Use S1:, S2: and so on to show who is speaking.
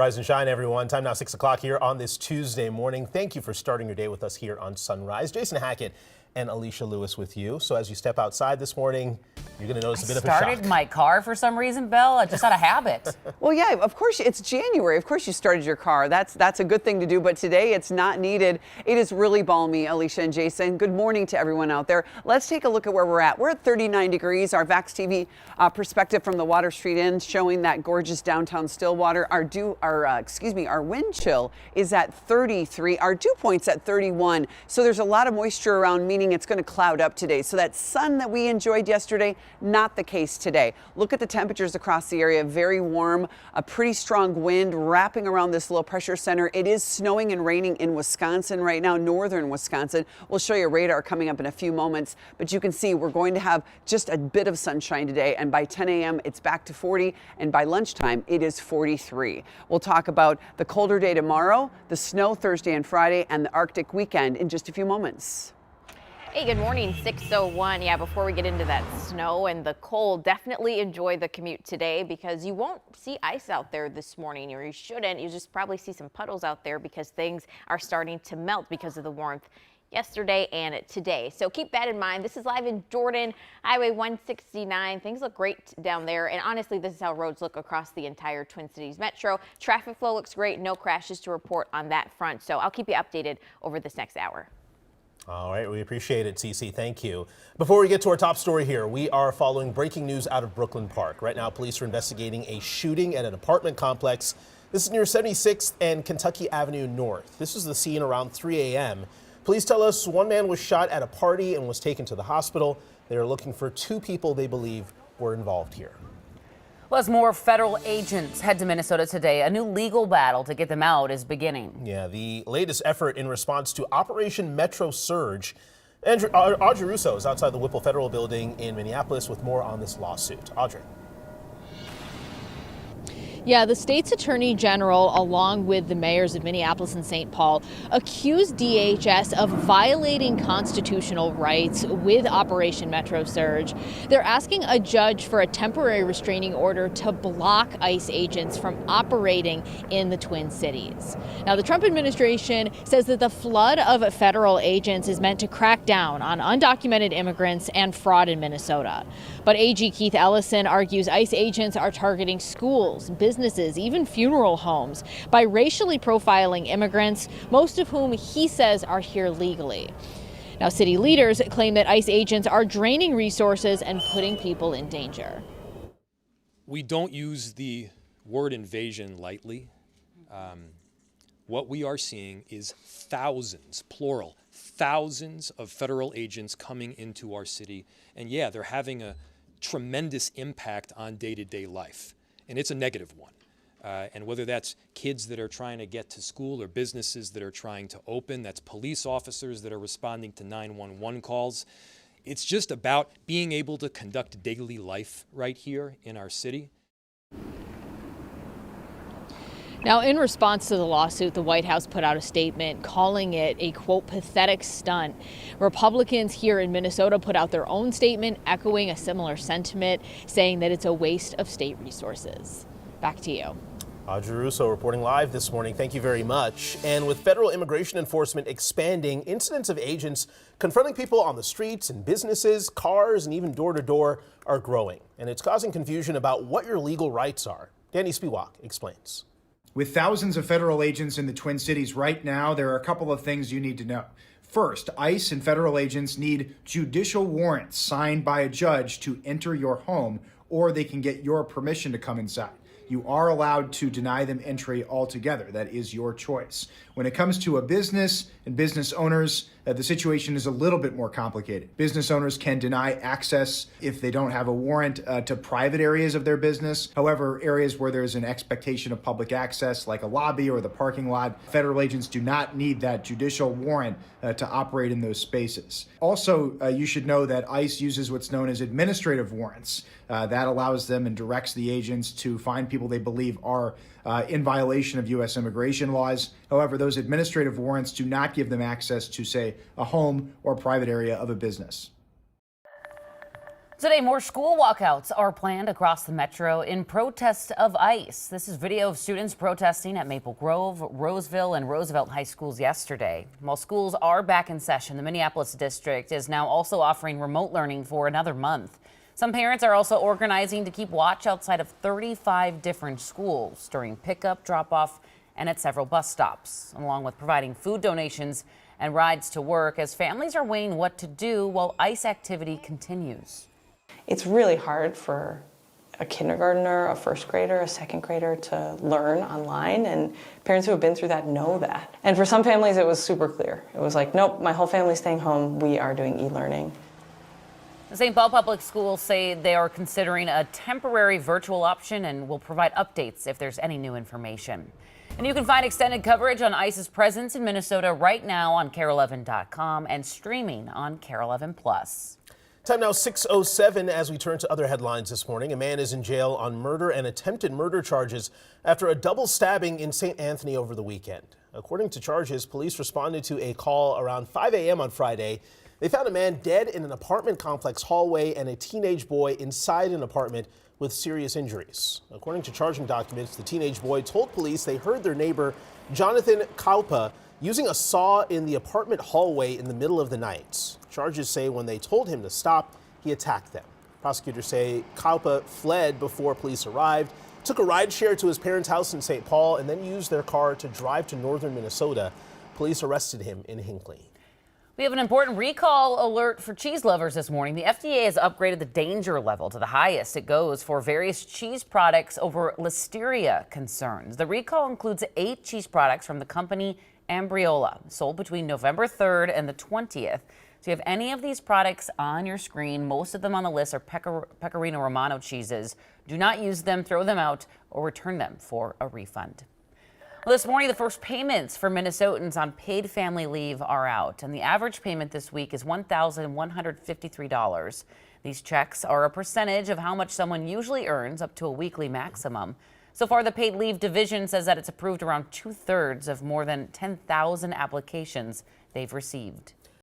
S1: Rise and shine, everyone. Time now 6 o'clock here on this Tuesday morning. Thank you for starting your day with us here on Sunrise. Jason Hackett and Alicia Lewis with you. So as you step outside this morning, you're going to notice a bit of a shock.
S2: Started my car for some reason, Bill. Just out of habit.
S3: Well, yeah, of course, it's January. Of course you started your car. That's a good thing to do, but today it's not needed. It is really balmy, Alicia and Jason. Good morning to everyone out there. Let's take a look at where we're at. We're at 39 degrees. Our Vax TV perspective from the Water Street Inn showing that gorgeous downtown Stillwater. Our wind chill is at 33. Our dew point's at 31. So there's a lot of moisture around, meaning it's going to cloud up today. So that sun that we enjoyed yesterday, not the case today. Look at the temperatures across the area. Very warm, a pretty strong wind wrapping around this low pressure center. It is snowing and raining in Wisconsin right now, northern Wisconsin. We'll show you radar coming up in a few moments, but you can see we're going to have just a bit of sunshine today, and by 10 a.m. it's back to 40, and by lunchtime it is 43. We'll talk about the colder day tomorrow, the snow Thursday and Friday, and the Arctic weekend in just a few moments.
S4: Hey, good morning, 6:01. Yeah, before we get into that snow and the cold, definitely enjoy the commute today because you won't see ice out there this morning, or you shouldn't. You just probably see some puddles out there because things are starting to melt because of the warmth yesterday and today. So keep that in mind. This is live in Jordan, Highway 169. Things look great down there. And honestly, this is how roads look across the entire Twin Cities Metro. Traffic flow looks great. No crashes to report on that front. So I'll keep you updated over this next hour.
S1: All right, we appreciate it, Cece. Thank you. Before we get to our top story here, we are following breaking news out of Brooklyn Park. Right now, police are investigating a shooting at an apartment complex. This is near 76th and Kentucky Avenue North. This was the scene around 3 a.m. Police tell us one man was shot at a party and was taken to the hospital. They are looking for two people they believe were involved here.
S2: Well, as more federal agents head to Minnesota today, a new legal battle to get them out is beginning.
S1: Yeah, the latest effort in response to Operation Metro Surge. Audrey Russo is outside the Whipple Federal Building in Minneapolis with more on this lawsuit. Audrey.
S5: Yeah, the state's attorney general, along with the mayors of Minneapolis and St. Paul, accused DHS of violating constitutional rights with Operation Metro Surge. They're asking a judge for a temporary restraining order to block ICE agents from operating in the Twin Cities. Now, the Trump administration says that the flood of federal agents is meant to crack down on undocumented immigrants and fraud in Minnesota. But AG Keith Ellison argues ICE agents are targeting schools, businesses, even funeral homes by racially profiling immigrants, most of whom he says are here legally. Now, city leaders claim that ICE agents are draining resources and putting people in danger.
S6: We don't use the word invasion lightly. What we are seeing is thousands, plural, thousands of federal agents coming into our city. And yeah, they're having a tremendous impact on day-to-day life. And it's a negative one. And whether that's kids that are trying to get to school or businesses that are trying to open, that's police officers that are responding to 911 calls. It's just about being able to conduct daily life right here in our city.
S5: Now, in response to the lawsuit, the White House put out a statement calling it a, quote, pathetic stunt. Republicans here in Minnesota put out their own statement echoing a similar sentiment, saying that it's a waste of state resources. Back to you.
S1: Audrey Russo reporting live this morning. Thank you very much. And with federal immigration enforcement expanding, incidents of agents confronting people on the streets and businesses, cars, and even door to door are growing. And it's causing confusion about what your legal rights are. Danny Spiewak explains.
S7: With thousands of federal agents in the Twin Cities right now, there are a couple of things you need to know. First, ICE and federal agents need judicial warrants signed by a judge to enter your home, or they can get your permission to come inside. You are allowed to deny them entry altogether. That is your choice. When it comes to a business and business owners, the situation is a little bit more complicated. Business owners can deny access if they don't have a warrant to private areas of their business. However, areas where there's an expectation of public access, like a lobby or the parking lot, federal agents do not need that judicial warrant to operate in those spaces. Also, you should know that ICE uses what's known as administrative warrants. That allows them and directs the agents to find people they believe are in violation of U.S. immigration laws. However, those administrative warrants do not give them access to, say, a home or private area of a business.
S2: Today, more school walkouts are planned across the metro in protest of ICE. This is video of students protesting at Maple Grove, Roseville, and Roosevelt high schools yesterday. While schools are back in session, the Minneapolis district is now also offering remote learning for another month. Some parents are also organizing to keep watch outside of 35 different schools during pickup, drop-off, and at several bus stops, along with providing food donations and rides to work as families are weighing what to do while ICE activity continues.
S8: It's really hard for a kindergartner, a first grader, a second grader to learn online, and parents who have been through that know that. And for some families, it was super clear. It was like, nope, my whole family's staying home. We are doing e-learning.
S2: The St. Paul Public Schools say they are considering a temporary virtual option and will provide updates if there's any new information. And you can find extended coverage on ICE's presence in Minnesota right now on KARE11.com and streaming on KARE 11 Plus.
S1: Time now 6:07 as we turn to other headlines this morning. A man is in jail on murder and attempted murder charges after a double stabbing in St. Anthony over the weekend. According to charges, police responded to a call around 5 a.m. on Friday. They found a man dead in an apartment complex hallway and a teenage boy inside an apartment with serious injuries. According to charging documents, the teenage boy told police they heard their neighbor, Jonathan Kaupa, using a saw in the apartment hallway in the middle of the night. Charges say when they told him to stop, he attacked them. Prosecutors say Kaupa fled before police arrived, took a rideshare to his parents' house in St. Paul, and then used their car to drive to northern Minnesota. Police arrested him in Hinckley.
S2: We have an important recall alert for cheese lovers this morning. The FDA has upgraded the danger level to the highest it goes for various cheese products over listeria concerns. The recall includes 8 cheese products from the company Ambriola, sold between November 3rd and the 20th. So you have any of these products on your screen. Most of them on the list are Pecorino Romano cheeses. Do not use them, throw them out, or return them for a refund. Well, this morning, the first payments for Minnesotans on paid family leave are out, and the average payment this week is $1,153. These checks are a percentage of how much someone usually earns, up to a weekly maximum. So far, the paid leave division says that it's approved around 2/3 of more than 10,000 applications they've received.